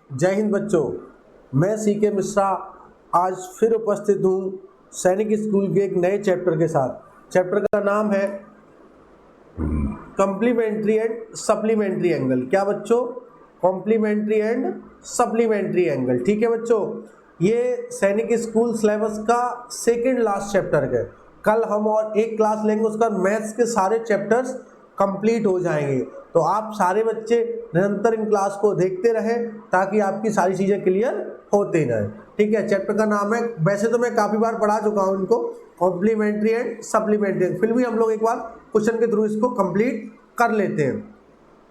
जय हिंद बच्चों, मैं सीके मिश्रा आज फिर उपस्थित हूँ सैनिक स्कूल के एक नए चैप्टर के साथ। चैप्टर का नाम है कॉम्प्लीमेंट्री एंड सप्लीमेंट्री एंगल। क्या बच्चों? Complementary and supplementary angle. ठीक है बच्चों, ये सैनिक स्कूल सिलेबस का सेकंड लास्ट चैप्टर है। कल हम और एक क्लास लेंगे, उसका मैथ्स के सारे चैप्टर्स कंप्लीट हो जाएंगे। तो आप सारे बच्चे निरंतर इन क्लास को देखते रहें ताकि आपकी सारी चीज़ें क्लियर होते रहें। ठीक है, चैप्टर का नाम है, वैसे तो मैं काफ़ी बार पढ़ा चुका हूँ इनको, कॉम्प्लीमेंट्री एंड सप्लीमेंट्री, फिर भी हम लोग एक बार क्वेश्चन के थ्रू इसको कंप्लीट कर लेते हैं।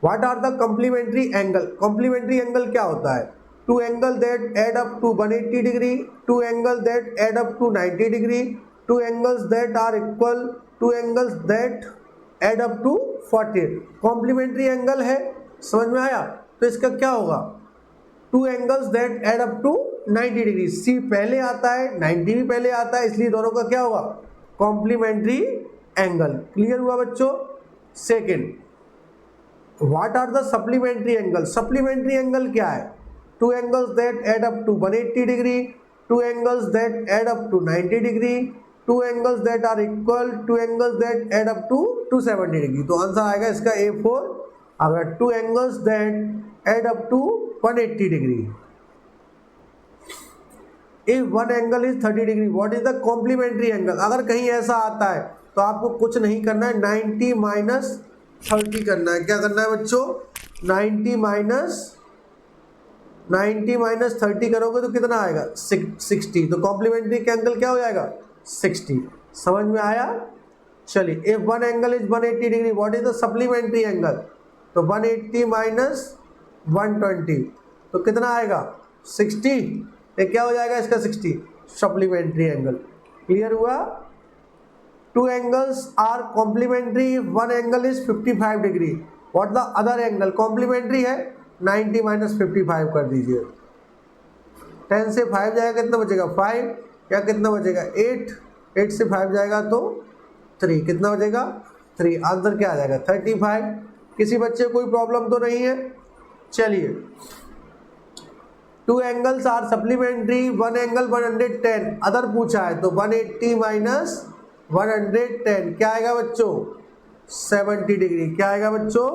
What are the complementary angle? Complementary angle क्या होता है? Two angle that add up to 180 degree, two angle that add up to 90 degree, two angles that are equal, two angles that add up to 40। Complementary angle है, समझ में आया? तो इसका क्या होगा? Two angles that add up to 90 degree, सी पहले आता है 90 भी पहले आता है, इसलिए दोनों का क्या होगा? Complementary angle. क्लियर हुआ बच्चों? Second, what are the supplementary angle? Supplementary angle क्या है? Two angles that add up to 180 degree, two angles that add up to 90 degree, two angles that are equal, two angles that add up to 270 degree. तो answer आएगा इसका A4। अगर two angles that add up to 180 degree, if one angle is 30 degree, what is the complementary angle? अगर कहीं ऐसा आता है तो आपको कुछ नहीं करना है, 90 माइनस 30 करना है। क्या करना है बच्चों? 90 माइनस 30 करोगे तो कितना आएगा? 60। तो कॉम्प्लीमेंट्री एंगल क्या हो जाएगा? 60। समझ में आया? चलिए, if one angle is 180 degree, what is the supplementary angle? तो 180 माइनस 120 तो कितना आएगा? 60। ये क्या हो जाएगा इसका? 60 सप्लीमेंट्री एंगल। क्लियर हुआ? Two angles are complementary, one angle is 55 degree, what the other angle? Complementary है, 90 माइनस 55 कर दीजिए। 10 से 5 जाएगा, कितना बचेगा? 5। या कितना बचेगा? 8। 8 से 5 जाएगा तो 3, कितना बचेगा? 3। आंसर क्या आ जाएगा? 35। किसी बच्चे कोई प्रॉब्लम तो नहीं है? चलिए, two angles are supplementary, one angle 110 other पूछा है, तो 180 माइनस 110 क्या आएगा बच्चों? 70 डिग्री। क्या आएगा बच्चों?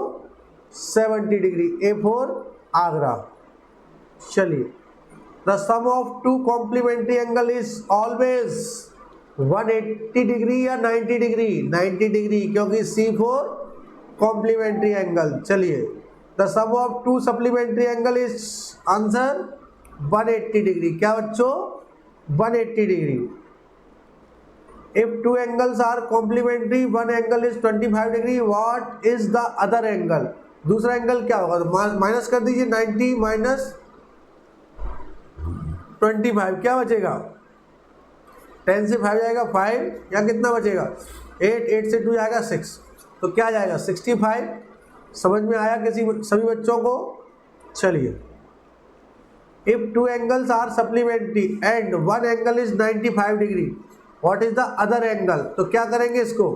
70 डिग्री। A4 आगरा। चलिए, the sum of two complementary angle is always 180 degree या 90 डिग्री? 90 डिग्री, क्योंकि C4 कॉम्प्लीमेंट्री एंगल। चलिए, the sum of two supplementary angle is answer 180 degree. क्या बच्चों? 180 degree. If two angles are complementary, one angle is 25 degree, what is the other angle? दूसरा angle क्या होगा? तो minus कर दीजिए, 90 माइनस 25 क्या बचेगा? 10 से 5 जाएगा 5, या कितना बचेगा? 8। 8 से 2 जाएगा 6, तो क्या जाएगा? 65। समझ में आया सभी बच्चों को? चलिए, if two angles are supplementary and one angle is 95 degree, what is the other angle? तो क्या करेंगे इसको?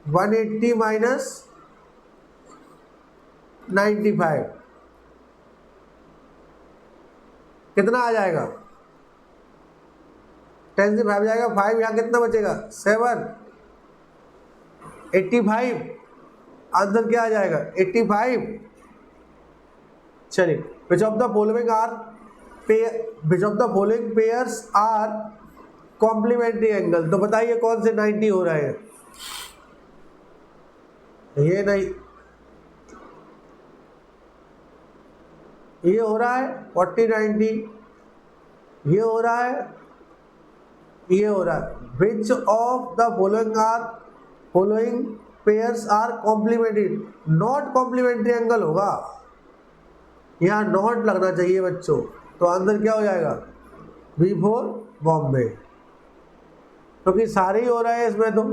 180 माइनस 95 कितना आ जाएगा? 10 से 5 जाएगा 5, यहाँ कितना बचेगा? 7। 85। आंसर क्या आ जाएगा? 85। चलिए, which of the following pairs are complementary angle? तो बताइए कौन से 90 हो रहे हैं? ये नहीं, ये हो रहा है 40 90, ये हो रहा है, ये हो रहा है। Which of the following pairs are complementary? Not complementary angle होगा, यहाँ नॉट लगना चाहिए बच्चों। तो आंसर क्या हो जाएगा? B4 बॉम्बे, क्योंकि सारे ही हो रहे हैं इसमें। तो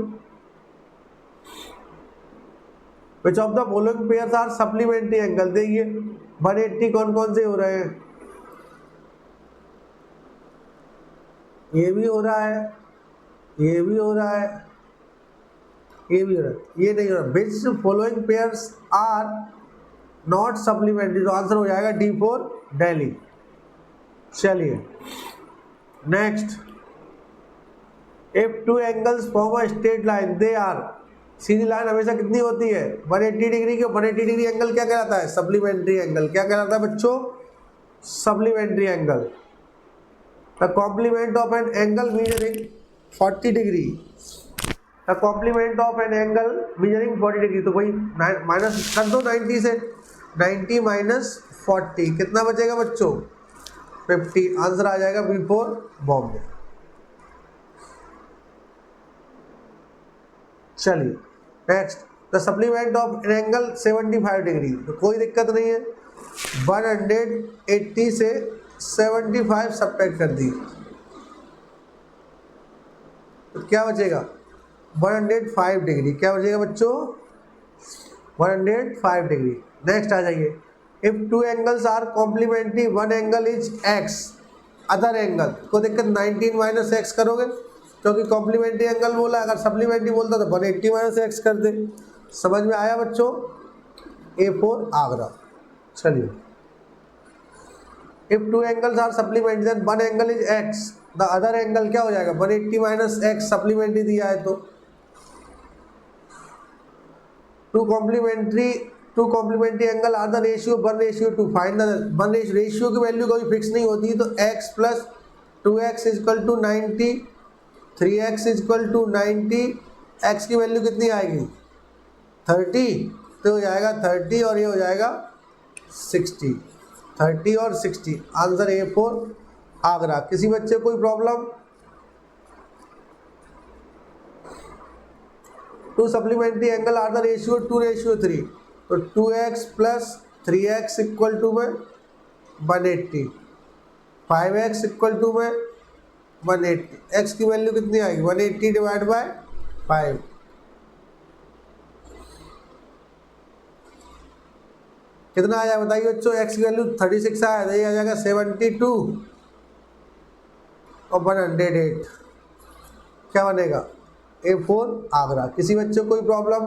which of the following pairs are supplementary angle? देखिए 180 कौन कौन से हो रहे हैं? ये भी हो रहा है, ये भी हो रहा है, ये भी हो रहा है, ये नहीं हो रहा। Which following pairs are not supplementary, तो आंसर हो जाएगा डी फॉर दिल्ली। चलिए next, if two angles form a straight line they are, सीधी लाइन हमेशा कितनी होती है 180 डिग्री की। 180 डिग्री एंगल क्या कहलाता है? Supplementary angle. क्या कहलाता है बच्चों? Supplementary angle. The complement of an angle measuring 40 degree, the complement of an angle measuring 40 degree, तो वही माइनस कर दो 90 से, 90 माइनस 40 कितना बचेगा बच्चों? 50। आंसर आ जाएगा बी फॉर बॉम्बे। चलिए next, the supplement of an angle 75 degree, तो कोई दिक्कत नहीं है, 180 से 75 सब्ट्रैक्ट कर दी तो क्या बचेगा? 105 डिग्री। क्या बचेगा बच्चों? 105 डिग्री। नेक्स्ट आ जाइए, if two angles are complementary one angle is x, other angle, कोई दिक्कत 19 माइनस एक्स करोगे क्योंकि कॉम्प्लीमेंट्री एंगल बोला, अगर सप्लीमेंट्री बोलता तो 180 माइनस एक्स कर दे। समझ में आया बच्चों? A for Agra. चलिए, if two angles are supplementary then one angle is x, the other angle क्या हो जाएगा? 180 माइनस एक्स, सप्लीमेंट्री दिया है तो। Two complementary angle are the ratio 1:2, find the one ratio की वैल्यू कभी फिक्स नहीं होती, तो x plus 2x is equal to 90, 3x is equal to 90, x की वैल्यू कितनी आएगी? 30, तो हो जाएगा 30 और ये हो जाएगा 60, 30 और 60। Answer A for Agra. किसी बच्चे कोई problem? Two supplementary angle are the ratio 2:3, तो 2x plus 3x equal to में 180, 5x इक्वल टू में 180, x की वैल्यू कितनी आएगी? 180 डिवाइड बाय 5, कितना आया बताइए बच्चों? x की वैल्यू 36 आया, तो ये आ जाएगा 72 और 108, क्या बनेगा? A for Agra. किसी बच्चे को कोई problem?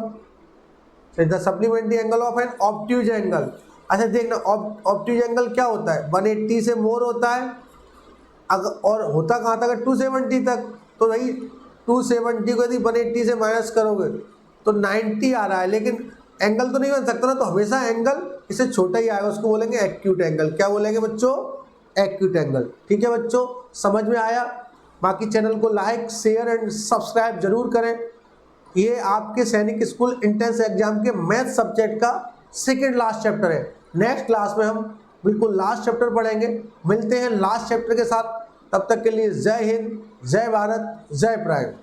The supplementary angle of an obtuse angle, अच्छा देखना, ऑब्ट्यूज एंगल क्या होता है? 180 से मोर होता है, अगर और होता कहाँ तक? 270 तक, तो भाई 270 को यदि 180 से माइनस करोगे तो 90 आ रहा है, लेकिन एंगल तो नहीं बन सकता ना, तो हमेशा एंगल इससे छोटा ही आएगा, उसको बोलेंगे एक्यूट एंगल। क्या बोलेंगे बच्चों? Acute angle. ठीक है बच्चों, समझ में आया? बाकी चैनल को लाइक, शेयर एंड सब्सक्राइब जरूर करें। ये आपके सैनिक स्कूल इंट्रेंस एग्जाम के मैथ सब्जेक्ट का सेकेंड लास्ट चैप्टर है। नेक्स्ट क्लास में हम बिल्कुल लास्ट चैप्टर पढ़ेंगे। मिलते हैं लास्ट चैप्टर के साथ, तब तक के लिए जय हिंद, जय भारत, जय प्राइड।